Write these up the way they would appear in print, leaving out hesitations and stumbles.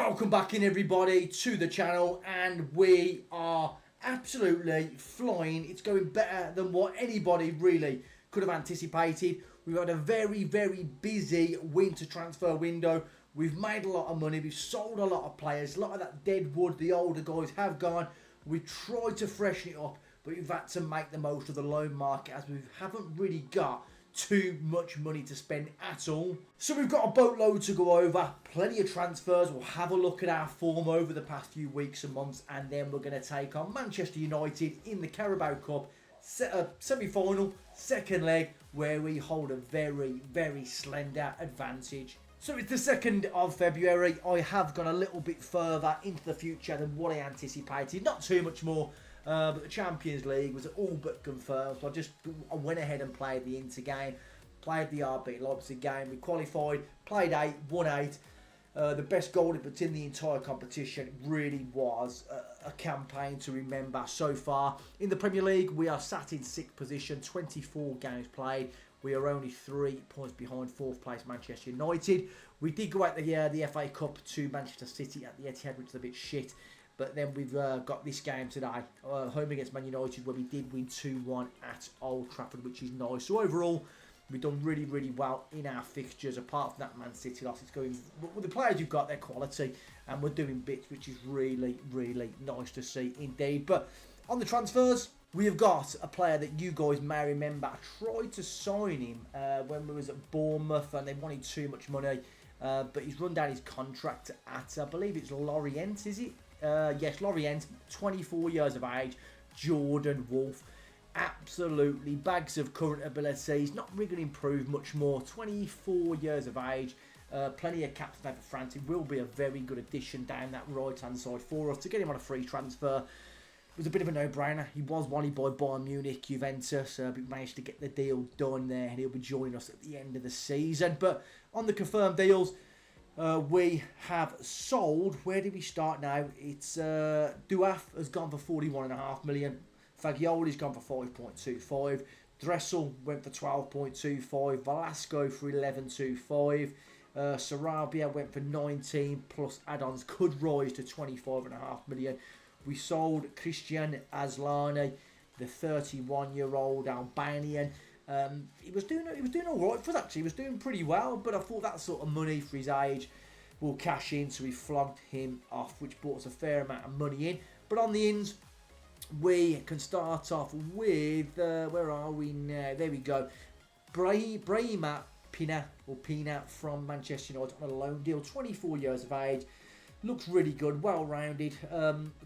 Welcome back in everybody to the channel, and we are absolutely flying. It's going better than what anybody really could have anticipated. We've had a very busy winter transfer window. We've made a lot of money, we've sold a lot of players, a lot of that dead wood, the older guys have gone. We've tried to freshen it up, but we've had to make the most of the loan market as we haven't really got too much money to spend at all. So we've got a boatload to go over, plenty of transfers. We'll have a look at our form over the past few weeks and months, and then we're going to take on Manchester United in the Carabao Cup semi-final, second leg, where we hold a very slender advantage. So it's the 2nd of February. I have gone a little bit further into the future than what I anticipated. Not too much more, but the Champions League was all but confirmed. So I went ahead and played the Inter game, played the RB Leipzig game. We qualified, played 8, won 8. The best goal difference in the entire competition. Really was a campaign to remember so far. In the Premier League, we are sat in 6th position, 24 games played. We are only 3 points behind 4th place Manchester United. We did go out the FA Cup to Manchester City at the Etihad, which is a bit shit. But then we've got this game today, home against Man United, where we did win 2-1 at Old Trafford, which is nice. So overall, we've done really well in our fixtures. Apart from that Man City loss, it's going with the players you've got, their quality, and we're doing bits, which is really nice to see indeed. But on the transfers, we have got a player that you guys may remember. I tried to sign him when we was at Bournemouth, and they wanted too much money. But he's run down his contract at, I believe it's Lorient, is it? Yes, Lorient, 24 years of age, Jordan Wolf. Absolutely bags of current ability. He's not really going to improve much more. 24 years of age, plenty of caps now for France. He will be a very good addition down that right hand side for us. To get him on a free transfer was a bit of a no-brainer. He was wanted by Bayern Munich, Juventus, but managed to get the deal done there, and he'll be joining us at the end of the season. But on the confirmed deals, we have sold. Where did we start now? It's Duaf has gone for 41.5 million. Fagioli's gone for 5.25. Dressel went for 12.25. Velasco for 11.25. Sarabia went for 19 plus add-ons, could rise to 25.5 million. We sold Christian Aslani, the 31-year-old Albanian. He was doing all right for us, actually. He was doing pretty well, but I thought that sort of money for his age will cash in, so we flogged him off, which brought us a fair amount of money in. But on the ins, we can start off with, where are we now? There we go. Brahima Pina from Manchester United on a loan deal, 24 years of age. Looks really good, well-rounded,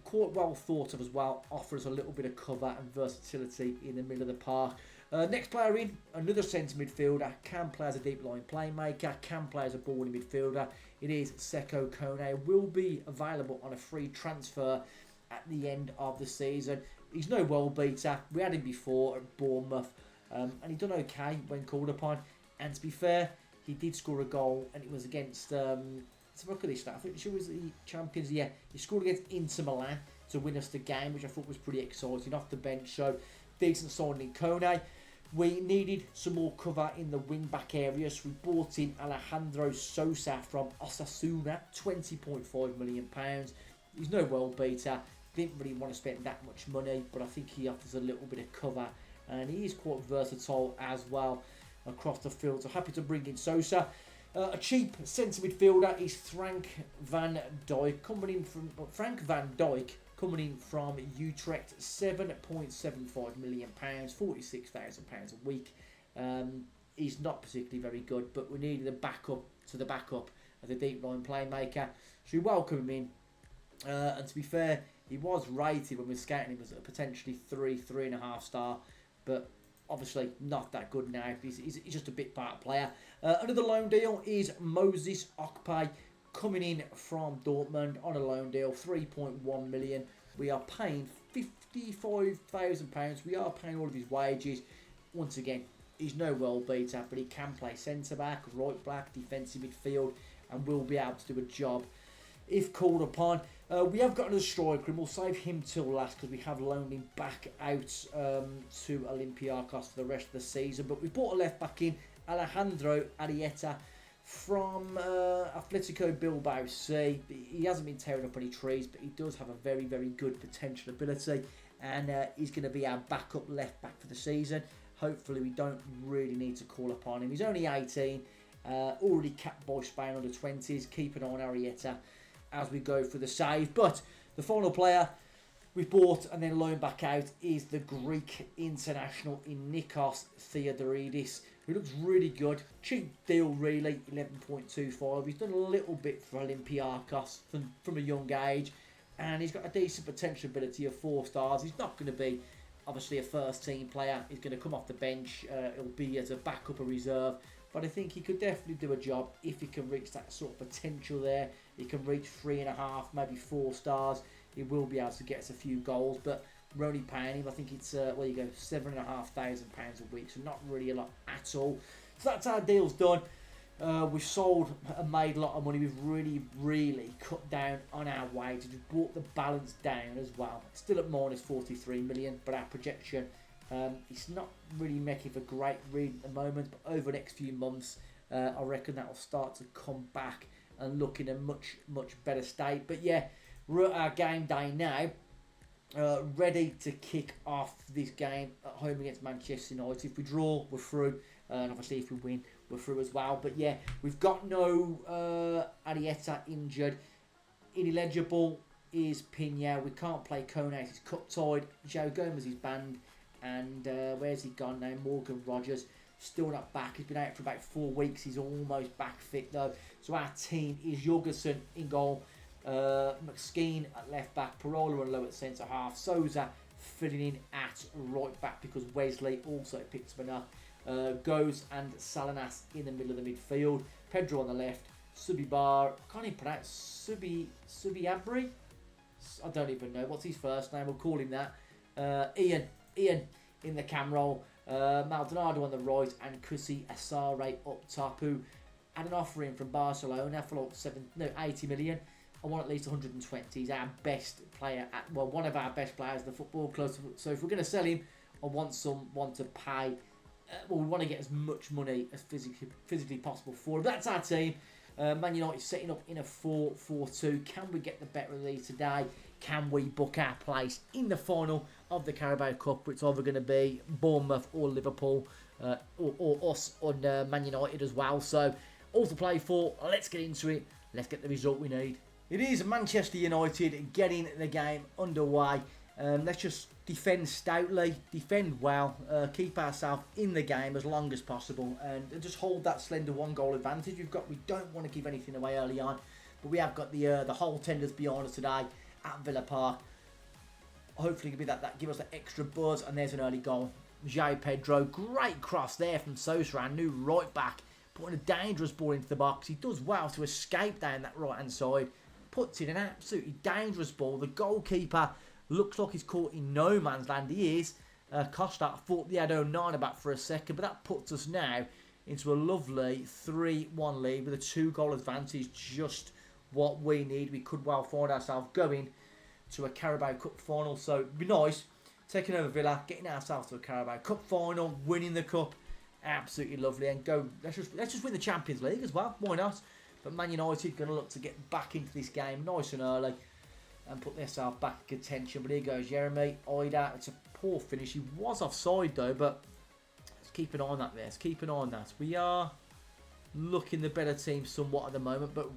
quite well thought of as well. Offers a little bit of cover and versatility in the middle of the park. Next player in, another centre midfielder. Can play as a deep line playmaker, can play as a ball-in midfielder. It is Seko Kone. Will be available on a free transfer at the end of the season. He's no world beater. We had him before at Bournemouth, and he done okay when called upon. And to be fair, he did score a goal, and it was against. Let's look at this stat. I think it was the Champions. Yeah, he scored against Inter Milan to win us the game, which I thought was pretty exciting off the bench. So decent signing in Kone. We needed some more cover in the wing-back area, so we bought in Alejandro Sosa from Osasuna, £20.5 million. He's no world beater. Didn't really want to spend that much money, but I think he offers a little bit of cover, and he is quite versatile as well across the field. So happy to bring in Sosa. A cheap centre midfielder is Frank van Dijk coming in from Utrecht, £7.75 million, £46,000 a week. He's not particularly very good, but we needed a backup to the backup as a deep line playmaker, so we welcome him in. And to be fair, he was rated when we were scouting him as a potentially 3.5 star, but obviously not that good now. He's just a bit part player. Another loan deal is Moses Okpay coming in from Dortmund on a loan deal, 3.1 million. We are paying £55,000. We are paying all of his wages. Once again, he's no world beater, but he can play centre back, right back, defensive midfield, and will be able to do a job if called upon. We have got another striker, and we'll save him till last because we have loaned him back out to Olympiacos for the rest of the season. But we brought a left back in, Alejandro Arieta from Atletico Bilbao C. He hasn't been tearing up any trees, but he does have a very, very good potential ability, and he's going to be our backup left back for the season. Hopefully we don't really need to call upon him. He's only 18, already capped by Spain under 20s. Keep an eye on Arietta as we go for the save. But the final player we bought and then loaned back out is the Greek international in Nikos Theodoridis, who looks really good. Cheap deal really, 11.25. He's done a little bit for Olympiacos from a young age, and he's got a decent potential ability of 4 stars. He's not going to be obviously a first team player. He's going to come off the bench. It'll be as a backup or reserve, but I think he could definitely do a job if he can reach that sort of potential there. He can reach 3.5, maybe 4 stars. He will be able to get us a few goals, but we're only paying him. I think it's well, you go £7,500 a week, so not really a lot at all. So that's our deal's done. We've sold and made a lot of money. We've really cut down on our wages. We've brought the balance down as well. Still at minus 43 million, but our projection, it's not really making for great read at the moment. But over the next few months, I reckon that will start to come back and look in a much better state. But yeah, we're at our game day now. Ready to kick off this game at home against Manchester United. If we draw, we're through. And obviously if we win, we're through as well. But yeah, we've got no Arietta injured. Ineligible is Pina. We can't play Kone. He's cup-tied. Joe Gomez is banned. And where's he gone now? Morgan Rogers still not back. He's been out for about 4 weeks. He's almost back fit though. So our team is Jorgensen in goal. McSkeen at left back, Parola and low at centre half, Souza filling in at right back because Wesley also picks him up. Goes and Salinas in the middle of the midfield, Pedro on the left, Subibar, can't even pronounce Subiabri, I don't even know what's his first name, we'll call him that. Ian in the cam role, Maldonado on the right, and Kusi Asare up top, who had an offer in from Barcelona for like 80 million. I want at least 120. He's our best player, one of our best players at the football club. So if we're going to sell him, I want someone to pay. We want to get as much money as physically possible for him. That's our team. Man United setting up in a 4-4-2. Can we get the better of these today? Can we book our place in the final of the Carabao Cup? It's either going to be Bournemouth or Liverpool, or us on Man United as well. So all to play for. Let's get into it. Let's get the result we need. It is Manchester United getting the game underway. Let's just defend stoutly, defend well, keep ourselves in the game as long as possible, and just hold that slender 1-goal advantage we've got. We don't want to give anything away early on, but we have got the whole tenders behind us today at Villa Park. Hopefully, it'll be that give us that extra buzz, and there's an early goal. João Pedro, great cross there from Sosa, our new right back, putting a dangerous ball into the box. He does well to escape down that right hand side. Puts in an absolutely dangerous ball. The goalkeeper looks like he's caught in no man's land. He is. Costa thought he had 09 about for a second, but that puts us now into a lovely 3-1 lead with a 2-goal advantage. Just what we need. We could well find ourselves going to a Carabao Cup final. So it'd be nice taking over Villa, getting ourselves to a Carabao Cup final, winning the cup. Absolutely lovely. And go. Let's just win the Champions League as well. Why not? But Man United going to look to get back into this game nice and early and put themselves back in contention. But here goes Jeremy Ida. It's a poor finish. He was offside though, but let's keep an eye on that there. Let's keep an eye on that. We are looking the better team somewhat at the moment, but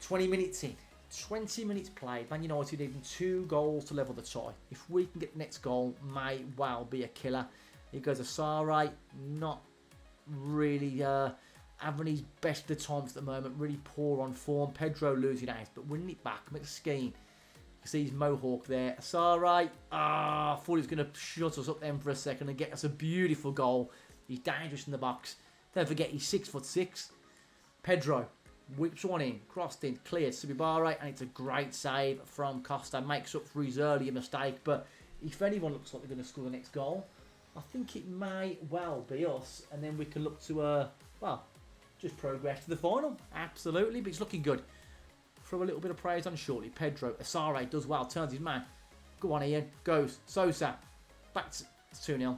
20 minutes in. 20 minutes played. Man United even 2 goals to level the tie. If we can get the next goal, may well be a killer. Here goes Asare. Not really... having his best of the times at the moment, really poor on form. Pedro losing out, but winning it back. McSkeen, you see his mohawk there. Asare, thought he was going to shut us up then for a second and get us a beautiful goal. He's dangerous in the box. Don't forget he's 6'6". Pedro whips one in, crossed in, cleared. Subibare, and it's a great save from Costa. Makes up for his earlier mistake, but if anyone looks like they're going to score the next goal, I think it may well be us, and then we can look to just progress to the final. Absolutely, but it's looking good. Throw a little bit of praise on shortly. Pedro, Asare does well, turns his man. Go on Ian, goes. Sosa, back to 2-0.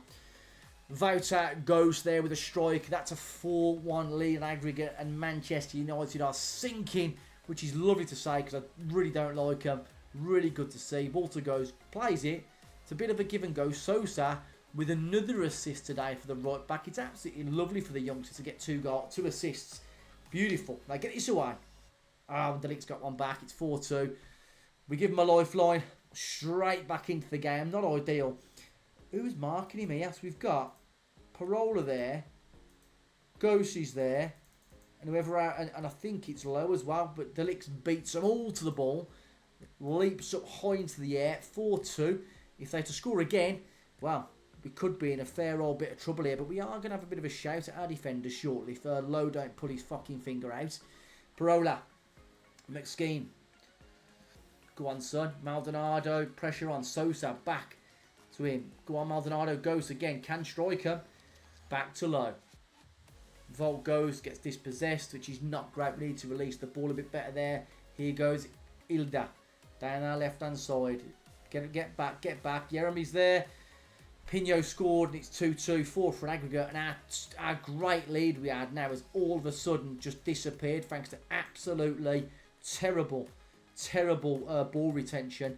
Vouter goes there with a strike. That's a 4-1 lead in aggregate, and Manchester United are sinking, which is lovely to say because I really don't like them. Really good to see. Walter goes, plays it. It's a bit of a give and go. Sosa with another assist today for the right back. It's absolutely lovely for the youngsters to get two assists. Beautiful. Now get this away. The Leeds got one back. It's 4-2. We give him a lifeline. Straight back into the game. Not ideal. Who's marking him here? So we've got Parola there. Goshi's there. And whoever out, and I think it's low as well. But Delix beats them all to the ball. Leaps up high into the air. 4-2. If they're to score again, well, we could be in a fair old bit of trouble here. But we are going to have a bit of a shout at our defenders shortly if Lowe don't pull his fucking finger out. Parola. McSkeen. Go on, son. Maldonado. Pressure on. Sosa. Back to him. Go on, Maldonado. Goes again. Can striker. Back to Lowe. Volt goes. Gets dispossessed, which is not great. We need to release the ball a bit better there. Here goes Ilda. Down our left-hand side. Get back. Get back. Jeremy's there. Pino scored, and it's 2-2. 4 for an aggregate. And our great lead we had now has all of a sudden just disappeared thanks to absolutely terrible ball retention.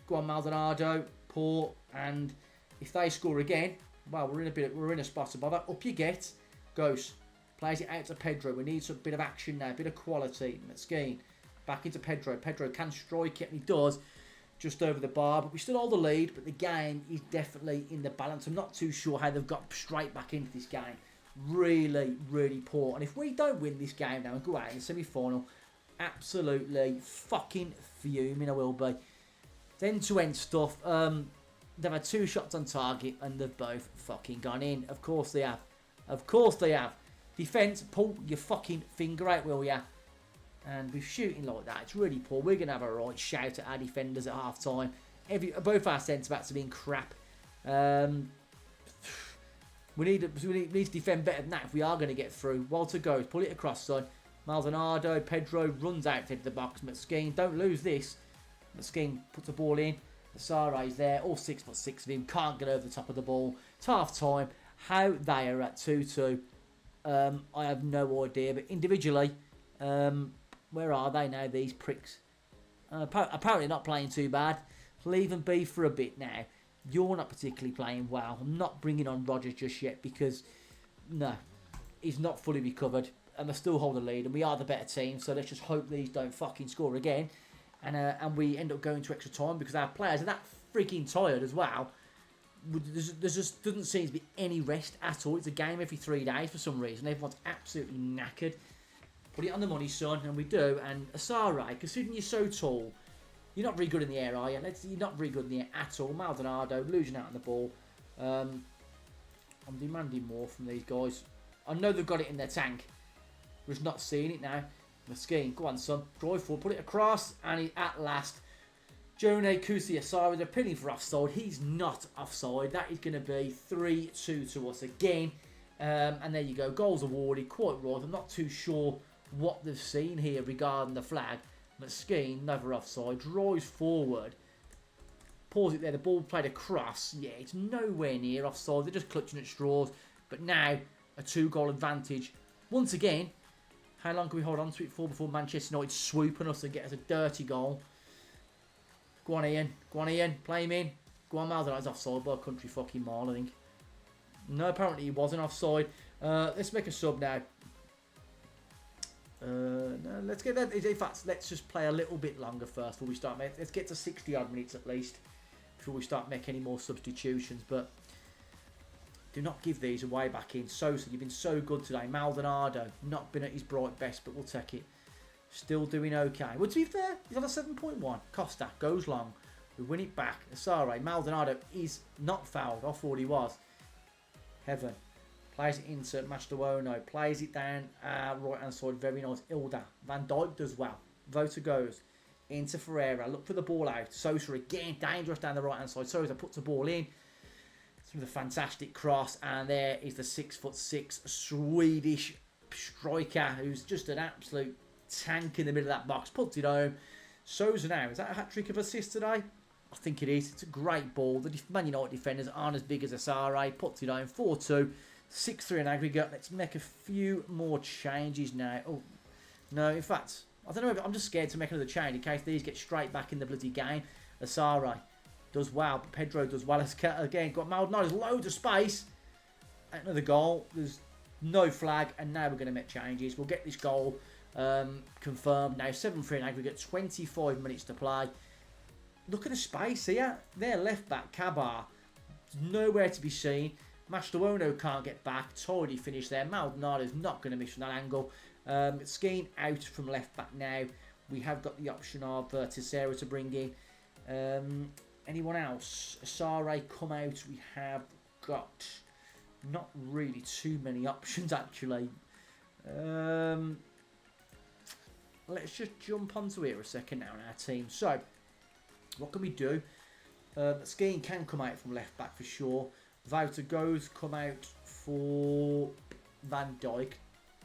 Go on, Maldonado. Poor. And if they score again, well, we're in a spot to bother. Up you get. Goes. Plays it out to Pedro. We need some bit of action now. A bit of quality. McSkeen. Back into Pedro. Pedro can strike it, and he does. Just over the bar. But we still hold the lead. But the game is definitely in the balance. I'm not too sure how they've got straight back into this game. Really, really poor. And if we don't win this game now and go out in the semi-final, absolutely fucking fuming I will be. End-to-end stuff. They've had 2 shots on target and they've both fucking gone in. Of course they have. Of course they have. Defence, pull your fucking finger out, will ya? And we're shooting like that. It's really poor. We're going to have a right shout at our defenders at half-time. Both our centre-backs have been crap. We need to defend better than that if we are going to get through. Walter goes. Pull it across, son. Maldonado. Pedro runs out to the box. McSkeen. Don't lose this. McSkeen puts the ball in. Sare's there. All 6'6" of him. Can't get over the top of the ball. It's half-time. How they are at 2-2. I have no idea. But individually... where are they now, these pricks? Apparently not playing too bad. Leave them be for a bit now. You're not particularly playing well. I'm not bringing on Rodgers just yet because, no, he's not fully recovered. And they still hold the lead. And we are the better team. So let's just hope these don't fucking score again. And we end up going to extra time because our players are that freaking tired as well. There just doesn't seem to be any rest at all. It's a game every 3 days for some reason. Everyone's absolutely knackered. Put it on the money, son, and we do. And Asare, considering you're so tall, you're not very good in the air, are you? You're not very good in the air at all. Maldonado losing out on the ball. I'm demanding more from these guys. I know they've got it in their tank. We're just not seeing it now. McSkeen, go on, son. Drive forward, put it across, and at last, Jone Kusi Asare, they're pinning for offside. He's not offside. That is going to be 3-2 to us again. And there you go. Goals awarded. Quite right. I'm not too sure what they've seen here regarding the flag. McSkeen, never offside, drives forward, pause it there, the ball played across. Yeah, it's nowhere near offside, they're just clutching at straws. But now, a 2-goal advantage. Once again, how long can we hold on to it for before Manchester United swooping us and get us a dirty goal? Go on, Ian. Go on, Ian. Play him in. Go on, Maldonado's offside by a country fucking mile, I think. No, apparently he wasn't offside. Let's make a sub now. No, let's get that. In fact, let's just play a little bit longer first before we start. Let's get to 60 odd minutes at least before we start making any more substitutions. But do not give these away back in. Sosa, you've been so good today. Maldonado, not been at his bright best, but we'll take it. Still doing okay. Well, to be fair, he's on a 7.1. Costa goes long. We win it back. Asare, Maldonado is not fouled. I thought he was. Heaven. Plays it into Mastawono. Plays it down right hand side. Very nice. Ilda. Van Dijk does well. Vota goes into Ferreira. Look for the ball out. Sosa again. Dangerous down the right hand side. Sosa puts the ball in. With a fantastic cross. And there is the 6'6" Swedish striker who's just an absolute tank in the middle of that box. Puts it home. Sosa now. Is that a hat-trick of assists today? I think it is. It's a great ball. The Man United defenders aren't as big as Asare. Puts it on 4-2. 6-3 in aggregate. Let's make a few more changes now. Oh, no, in fact, I don't know if I'm just scared to make another change in case these get straight back in the bloody game. Asare does well, but Pedro does well. Again, got Maldonado. There's loads of space. Another goal. There's no flag, and now we're going to make changes. We'll get this goal confirmed now. 7-3 in aggregate. 25 minutes to play. Look at the space here. Their left back, Kabar, nowhere to be seen. Mastawono can't get back. Tidy finish there. Maldonado's not going to miss from that angle. Skeen out from left back now. We have got the option of Tissera to bring in. Anyone else? Asare come out. We have got not really too many options actually. Let's just jump onto here a second now on our team. So, what can we do? Skeen can come out from left back for sure. Wouter goes come out for Van Dijk.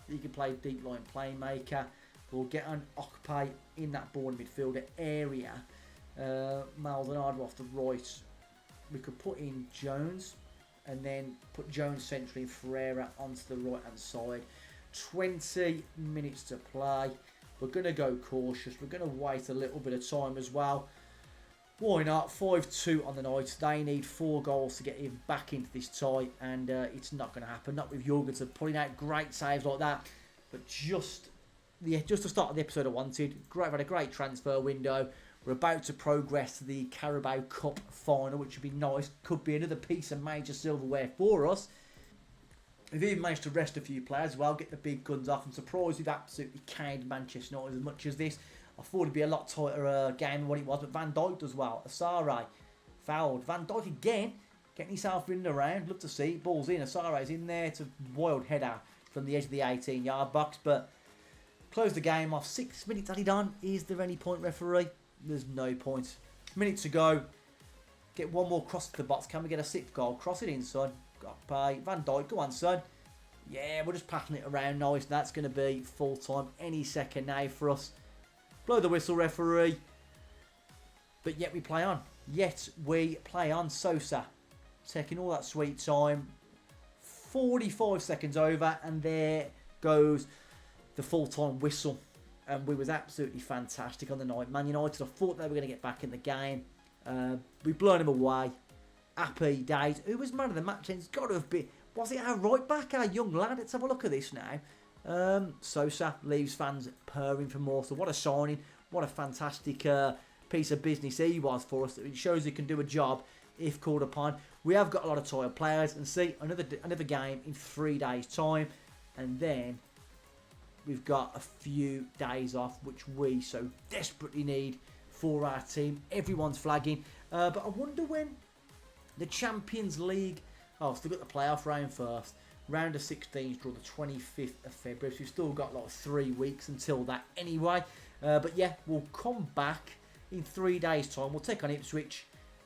He can play deep line playmaker. We'll get an Okpay in that ball midfielder area. Maldonado off the right. We could put in Jones and then put Jones centrally and Ferreira onto the right hand side. 20 minutes to play. We're going to go cautious. We're going to wait a little bit of time as well. Why not? 5-2 on the night. They need 4 goals to get him back into this tie, and it's not going to happen. Not with Jorgensen putting out great saves like that. But just the start of the episode I wanted. We've had a great transfer window. We're about to progress to the Carabao Cup final, which would be nice. Could be another piece of major silverware for us. We've even managed to rest a few players as well, get the big guns off. I'm surprised we've absolutely caned Manchester United as much as this. I thought it'd be a lot tighter game than what it was, but Van Dijk does well. Asare fouled. Van Dijk again, getting himself in and around. Love to see. Ball's in. Asare's in there. It's a wild header from the edge of the 18-yard box, but close the game off. 6 minutes added on. Is there any point, referee? There's no point. Minute to go. Get one more cross to the box. Can we get a 6th goal? Cross it in, son. Got to pay. Van Dijk, go on, son. Yeah, we're just passing it around. Nice. That's going to be full time any second now for us. Blow the whistle, referee. But yet we play on. Yet we play on. Sosa taking all that sweet time. 45 seconds over, and there goes the full-time whistle. And we was absolutely fantastic on the night. Man United, I thought they were going to get back in the game. We've blown him away. Happy days. Who was man of the match? It's got to have been... Was it our right back, our young lad? Let's have a look at this now. Sosa leaves fans purring for more. So what a signing. What a fantastic piece of business he was for us. It shows he can do a job if called upon. We have got a lot of tired players. And see, another game in 3 days' time. And then we've got a few days off, which we so desperately need for our team. Everyone's flagging. But I wonder when the Champions League... Oh, still got the playoff round first. Round of 16s draw the 25th of February. So we've still got like 3 weeks until that anyway. But yeah, we'll come back in 3 days' time. We'll take on Ipswich.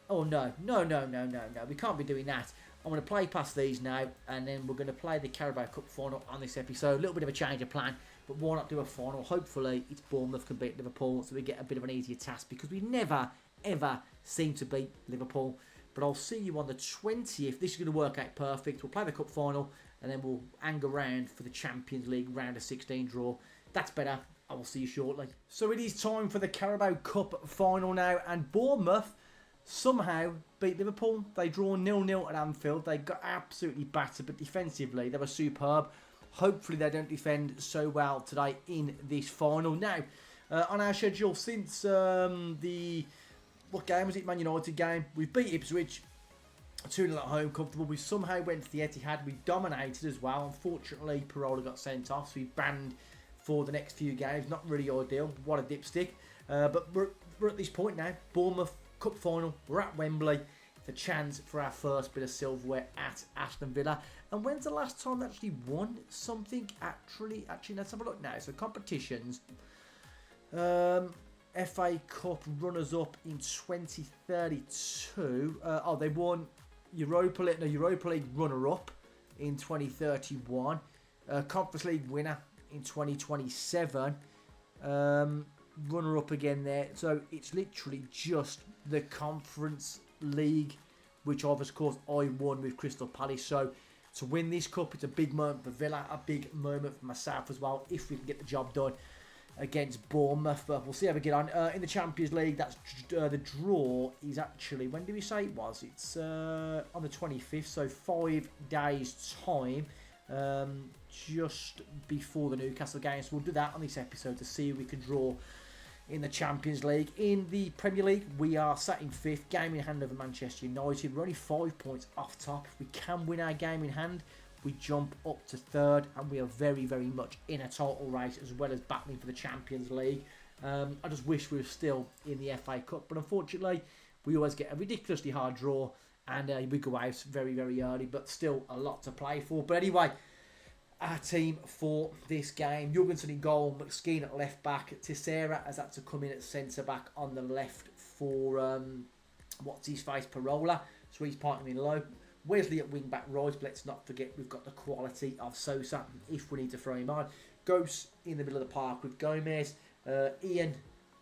Oh, no. We can't be doing that. I'm going to play past these now. And then we're going to play the Carabao Cup final on this episode. A little bit of a change of plan. But why not do a final? Hopefully, it's Bournemouth can beat Liverpool. So we get a bit of an easier task. Because we never, ever seem to beat Liverpool. But I'll see you on the 20th. This is going to work out perfect. We'll play the cup final. And then we'll hang around for the Champions League round of 16 draw. That's better. I will see you shortly. So it is time for the Carabao Cup final now. And Bournemouth somehow beat Liverpool. They draw 0-0 at Anfield. They got absolutely battered. But defensively, they were superb. Hopefully they don't defend so well today in this final. Now, on our schedule, since what game was it? Man United game. We've beat Ipswich 2-0 at home, comfortable. We somehow went to the Etihad. We dominated as well. Unfortunately, Parola got sent off, so we banned for the next few games. Not really ideal. What a dipstick. But we're at this point now. Bournemouth Cup final. We're at Wembley. The chance for our first bit of silverware at Aston Villa. And when's the last time they actually won something? Actually, let's have a look now. So competitions. FA Cup runners-up in 2032. They won Europa League runner-up in 2031. Conference League winner in 2027. runner-up again there. So it's literally just the Conference League, which of course I won with Crystal Palace. So to win this cup, it's a big moment for Villa, a big moment for myself as well, if we can get the job done against Bournemouth. But we'll see how we get on. In the Champions League, that's the draw is actually, when did we say it was? It's on the 25th, so 5 days' time, just before the Newcastle game. So we'll do that on this episode to see who we can draw in the Champions League. In the Premier League, we are sat in 5th, game in hand over Manchester United. We're only 5 points off top. If we can win our game in hand, we jump up to 3rd, and we are very, very much in a title race as well as battling for the Champions League. I just wish we were still in the FA Cup, but unfortunately, we always get a ridiculously hard draw, and we go out very, very early, but still a lot to play for. But anyway, our team for this game: Jorgensen in goal, McSkeen at left back, Teixeira has had to come in at centre back on the left for what's his face, Parola, so he's parking in low. Wesley at wing back right, but let's not forget we've got the quality of Sosa if we need to throw him on. Ghost in the middle of the park with Gomez, Ian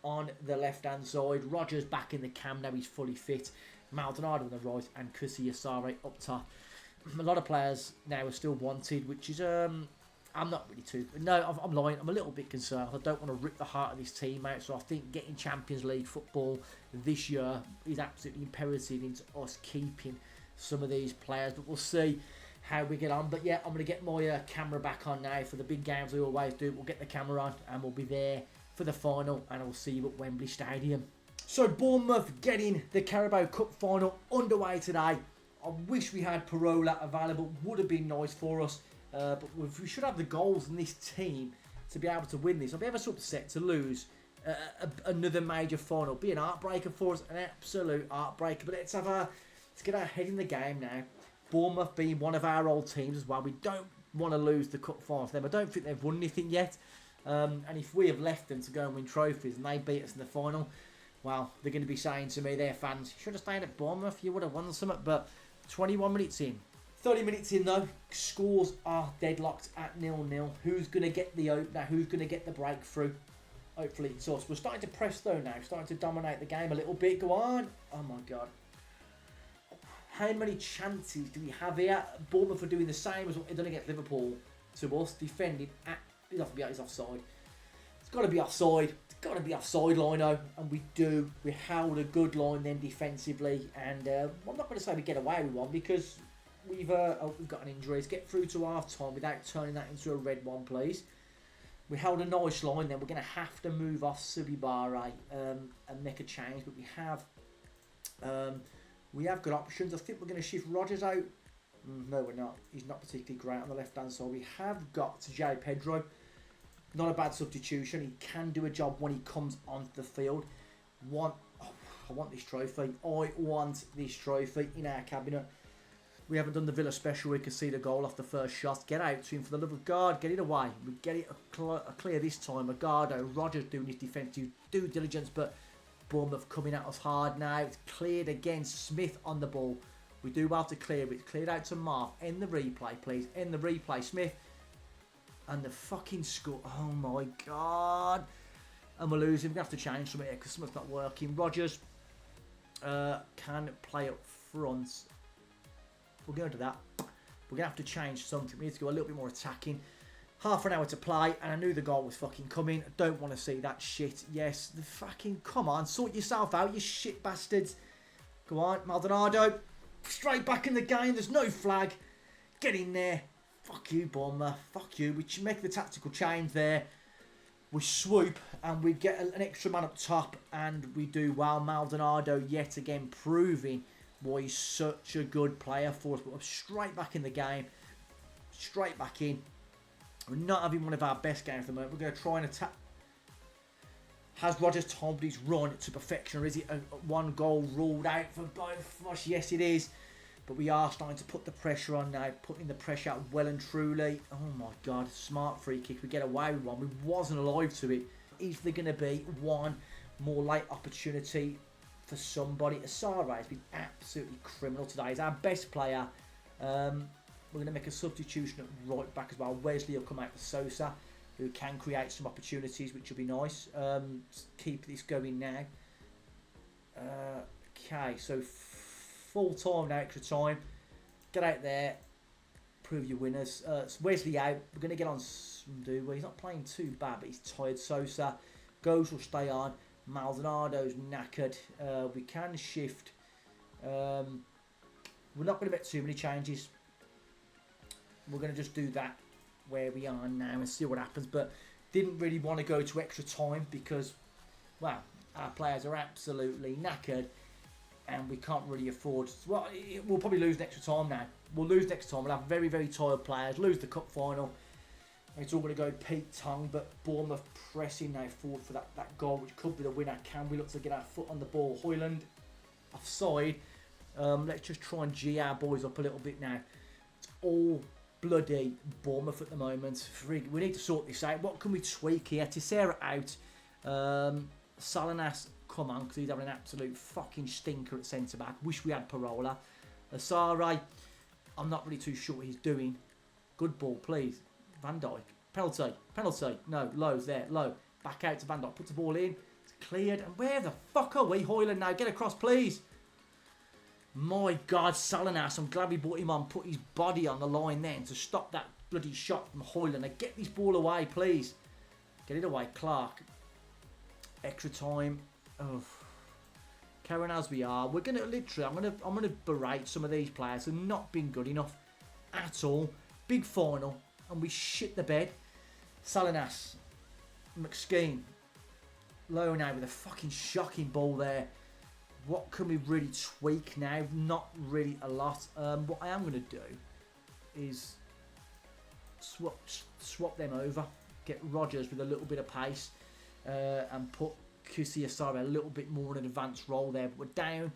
on the left hand side, Rogers back in the cam now he's fully fit, Maldonado on the right, and Kusi Asare up top. A lot of players now are still wanted, which is I'm not really too. No, I'm lying. I'm a little bit concerned. I don't want to rip the heart of this team out. So I think getting Champions League football this year is absolutely imperative into us keeping some of these players. But we'll see how we get on. But yeah, I'm going to get my camera back on now for the big games. We always do. We'll get the camera on and we'll be there for the final. And I'll see you at Wembley Stadium. So Bournemouth getting the Carabao Cup final underway today. I wish we had Parola available. Would have been nice for us. But we should have the goals in this team to be able to win this. I'll be ever so upset to lose another major final. Be an heartbreaker for us. An absolute heartbreaker. But let's get our head in the game now. Bournemouth being one of our old teams as well. We don't want to lose the cup final to them. I don't think they've won anything yet. And if we have left them to go and win trophies and they beat us in the final, well, they're going to be saying to me, their fans, you should have stayed at Bournemouth. You would have won something. But 21 minutes in. 30 minutes in though, scores are deadlocked at 0-0. Who's going to get the opener? Who's going to get the breakthrough? Hopefully it's us. We're starting to press though now, starting to dominate the game a little bit. Go on. Oh my God. How many chances do we have here? Bournemouth are doing the same as what they're done against Liverpool to us, defending at, he's offside. It's got to be offside. It's got to be offside, Lino. And we do. We held a good line then defensively. And I'm not going to say we get away with one because we've got an injury. Let's get through to half time without turning that into a red one, please. We held a nice line then. We're going to have to move off Subibare and make a change. But we have good options. I think we're going to shift Rogers out. No, we're not. He's not particularly great on the left-hand side. We have got Jay Pedro. Not a bad substitution. He can do a job when he comes onto the field. I want this trophy. I want this trophy in our cabinet. We haven't done the Villa special. We can see the goal off the first shot. Get out to him for the love of God. Get it away. We get it clear this time. Agardo, Rogers doing his defensive due diligence, but Bournemouth coming at us hard now. It's cleared against Smith on the ball. We do well to clear it. It's cleared out to Marv. End the replay, please. End the replay, Smith. And the fucking score. Oh my God. And we're losing. We're going to have to change something here because something's not working. Rogers can play up front. We're going to do that. We're going to have to change something. We need to go a little bit more attacking. Half an hour to play, and I knew the goal was fucking coming. I don't want to see that shit. Yes, the fucking... Come on, sort yourself out, you shit bastards. Go on, Maldonado. Straight back in the game. There's no flag. Get in there. Fuck you, Bournemouth. Fuck you. We make the tactical change there. We swoop, and we get an extra man up top, and we do well. Maldonado yet again proving why he's such a good player for us. But we're straight back in the game. Straight back in. We're not having one of our best games at the moment. We're going to try and attack. Has Rogers timed his run to perfection, or is it a one goal ruled out for both of us? Yes, it is. But we are starting to put the pressure on now. Putting the pressure out well and truly. Oh my God. Smart free kick. We get away with one. We wasn't alive to it. Is there going to be one more late opportunity for somebody? Asare has been absolutely criminal today. He's our best player. We're going to make a substitution at right back as well. Wesley will come out for Sosa. who can create some opportunities, which will be nice. Keep this going now. Okay, so full time now, extra time. Get out there, prove your winners. Wesley out. We're going to get on Well, he's not playing too bad, but he's tired. Sosa goes will stay on. Maldonado's knackered. We can shift. We're not going to make too many changes. We're going to just do that where we are now and see what happens. But didn't really want to go to extra time because, well, our players are absolutely knackered and we can't really afford. Well, we'll probably lose next time now. We'll lose next time. We'll have very, very tired players. Lose the cup final. It's all going to go Pete Tongue, but Bournemouth pressing now forward for that goal, which could be the winner. Can we look to get our foot on the ball? Hoyland offside. Let's just try and G our boys up a little bit now. It's all bloody Bournemouth at the moment. We need to sort this out. What can we tweak here? Tissera out. Salinas, come on, because he's having an absolute fucking stinker at centre-back. Wish we had Parola. Asare, I'm not really too sure what he's doing. Good ball, please. Van Dijk. Penalty. Penalty. No, Lowe's there. Low. Back out to Van Dijk. Puts the ball in. It's cleared. And where the fuck are we? Hoyland now. Get across, please. My God, Salinas. I'm glad we brought him on. Put his body on the line then to stop that bloody shot from Hoyland. Now get this ball away, please. Get it away, Clark. Extra time. Oh. Carrying as we are. We're going to literally, I'm gonna berate some of these players who have not been good enough at all. Big final. And we shit the bed. Salinas. McSkeen. Low now with a fucking shocking ball there. What can we really tweak now? Not really a lot. What I am going to do is swap them over. Get Rodgers with a little bit of pace. And put Kusiasara a little bit more in an advanced role there. But we're down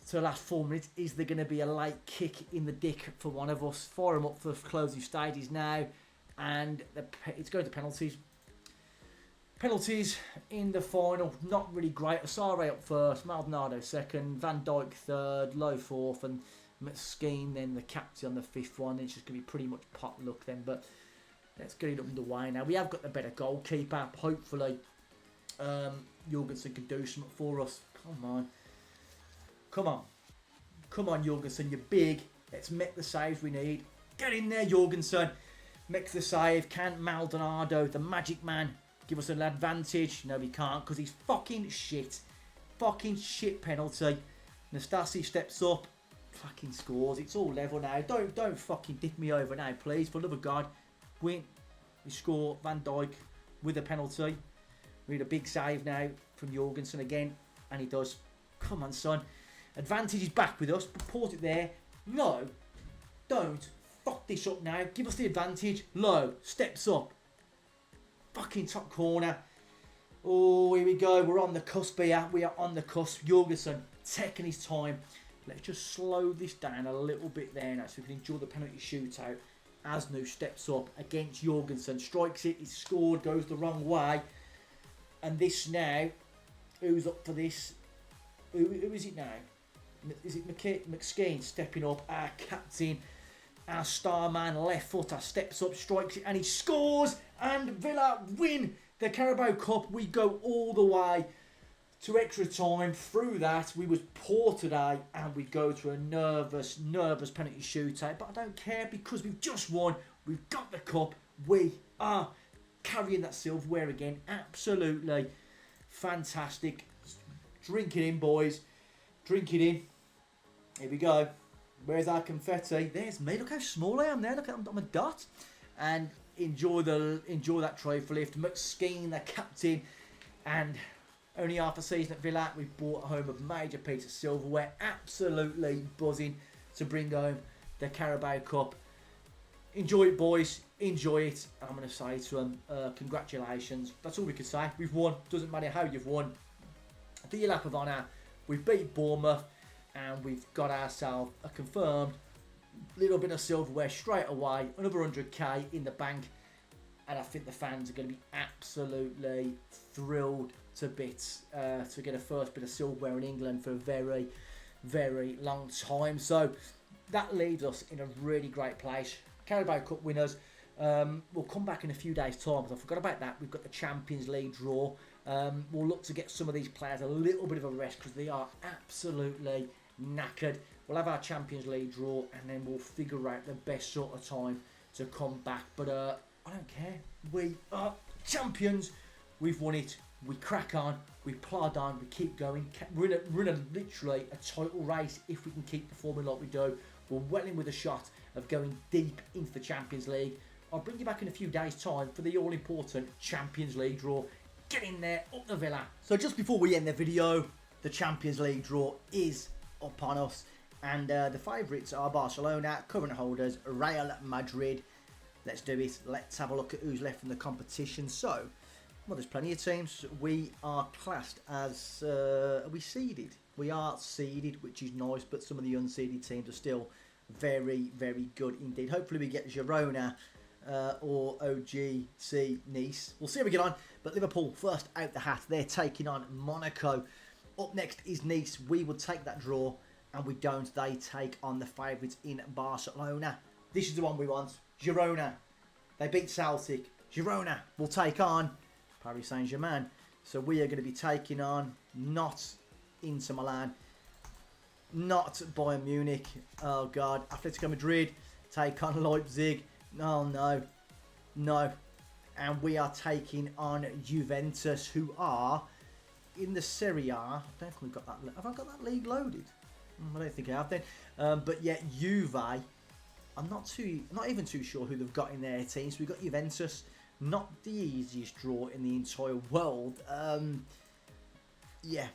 to the last 4 minutes. Is there going to be a late kick in the dick for one of us? Fire them up for closing stages now. And it's going to penalties. Penalties in the final. Not really great. Asare up first. Maldonado second. Van Dijk third. Low fourth. And McSkeen then the captain on the fifth one. It's just going to be pretty much pot luck then. But let's get it underway now. We have got the better goalkeeper. Hopefully Jorgensen can do something for us. Come on. Come on. Come on, Jorgensen. You're big. Let's make the saves we need. Get in there, Jorgensen. Make the save. Can Maldonado, the magic man, give us an advantage? No, he can't because he's fucking shit. Fucking shit penalty. Nastasi steps up. Fucking scores. It's all level now. Don't fucking dip me over now, please. For the love of God. Win. We score. Van Dijk with a penalty. We need a big save now from Jorgensen again. And he does. Come on, son. Advantage is back with us. Pause it there. No. Don't. Fuck this up now. Give us the advantage. Low. Steps up. Fucking top corner. Oh, here we go. We're on the cusp here. We are on the cusp. Jorgensen taking his time. Let's just slow this down a little bit there now so we can enjoy the penalty shootout. Asnu steps up against Jorgensen. Strikes it. It's scored. Goes the wrong way. And this now. Who's up for this? Who is it now? Is it McSkeen stepping up? Our captain. Our star man, left footer, steps up, strikes it, and he scores. And Villa win the Carabao Cup. We go all the way to extra time. Through that, we was poor today, and we go to a nervous penalty shootout. But I don't care because we've just won. We've got the cup. We are carrying that silverware again. Absolutely fantastic. Drink it in, boys. Drink it in. Here we go. Where's our confetti? There's me. Look how small I am there. Look, I'm a dot. And enjoy that trophy lift. McSkeen, the captain, and only half a season at Villa, we brought home a major piece of silverware. Absolutely buzzing to bring home the Carabao Cup. Enjoy it, boys. Enjoy it. And I'm going to say to them, congratulations. That's all we can say. We've won. Doesn't matter how you've won. Do your lap of honour. We've beat Bournemouth. And we've got ourselves a confirmed little bit of silverware straight away. Another 100k in the bank. And I think the fans are going to be absolutely thrilled to bits to get a first bit of silverware in England for a very, very long time. So that leaves us in a really great place. Carabao Cup winners. We'll come back in a few days' time, because I forgot about that. We've got the Champions League draw. We'll look to get some of these players a little bit of a rest, because they are absolutely knackered. We'll have our Champions League draw, and then we'll figure out the best sort of time to come back. But I don't care. We are champions. We've won it. We crack on. We plod on. We keep going. We're in a literally a title race if we can keep performing like we do. We're well in with a shot of going deep into the Champions League. I'll bring you back in a few days' time for the all-important Champions League draw. Get in there, up the villa. So just before we end the video, the Champions League draw is upon us. And the favourites are Barcelona, current holders, Real Madrid. Let's do it. Let's have a look at who's left in the competition. So, well, there's plenty of teams. We are classed as, are we seeded? We are seeded, which is nice, but some of the unseeded teams are still very, very good indeed. Hopefully we get Girona or OGC Nice. We'll see how we get on. But Liverpool, first out the hat. They're taking on Monaco. Up next is Nice. We will take that draw, and we don't. They take on the favourites in Barcelona. This is the one we want. Girona. They beat Celtic. Girona will take on Paris Saint-Germain. So we are going to be taking on not Inter Milan, not Bayern Munich. Oh God. Atletico Madrid take on Leipzig. Oh no. No. And we are taking on Juventus, who are in the Serie A. I don't think we've got that. Have I got that league loaded? I don't think I have then. But yet Juve, I'm not even too sure who they've got in their team. So we've got Juventus, not the easiest draw in the entire world. Yeah,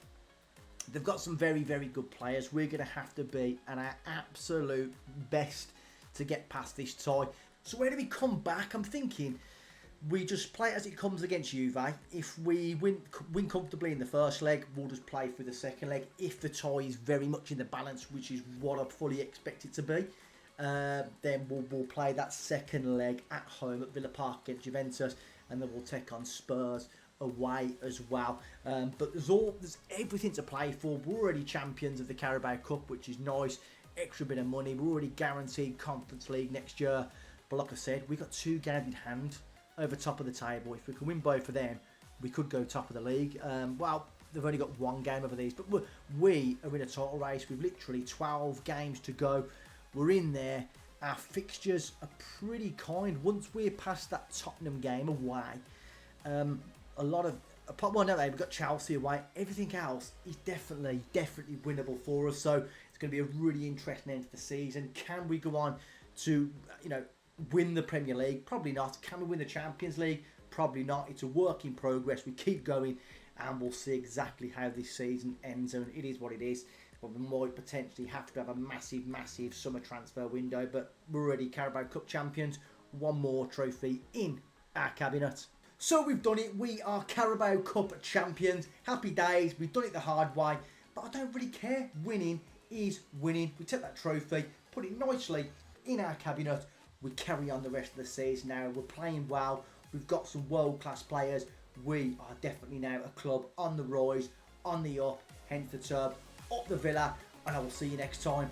they've got some very, very good players. We're going to have to be at our absolute best to get past this tie. So where do we come back? I'm thinking we just play as it comes against Juve. If we win comfortably in the first leg, we'll just play through the second leg. If the tie is very much in the balance, which is what I fully expect it to be, then we'll play that second leg at home at Villa Park against Juventus, and then we'll take on Spurs away as well. But there's everything to play for. We're already champions of the Carabao Cup, which is nice. Extra bit of money. We're already guaranteed Conference League next year. But like I said, we've got 2 games in hand over top of the table. If we can win both of them, we could go top of the league. Well, they've only got 1 game over these, but we are in a title race. We've literally 12 games to go. We're in there. Our fixtures are pretty kind. Once we're past that Tottenham game away, a lot of, we've got Chelsea away. Everything else is definitely winnable for us. So it's going to be a really interesting end to the season. Can we go on to, win the Premier League? Probably not. Can we win the Champions League? Probably not. It's a work in progress. We keep going, and we'll see exactly how this season ends. And it is what it is. But we might potentially have to have a massive summer transfer window. But we're already Carabao Cup champions. 1 more trophy in our cabinet. So we've done it. We are Carabao Cup champions. Happy days. We've done it the hard way. But I don't really care. Winning is winning. We take that trophy, put it nicely in our cabinet. We carry on the rest of the season now. We're playing well. We've got some world-class players. We are definitely now a club on the rise, on the up, hence the term, up the villa, and I will see you next time.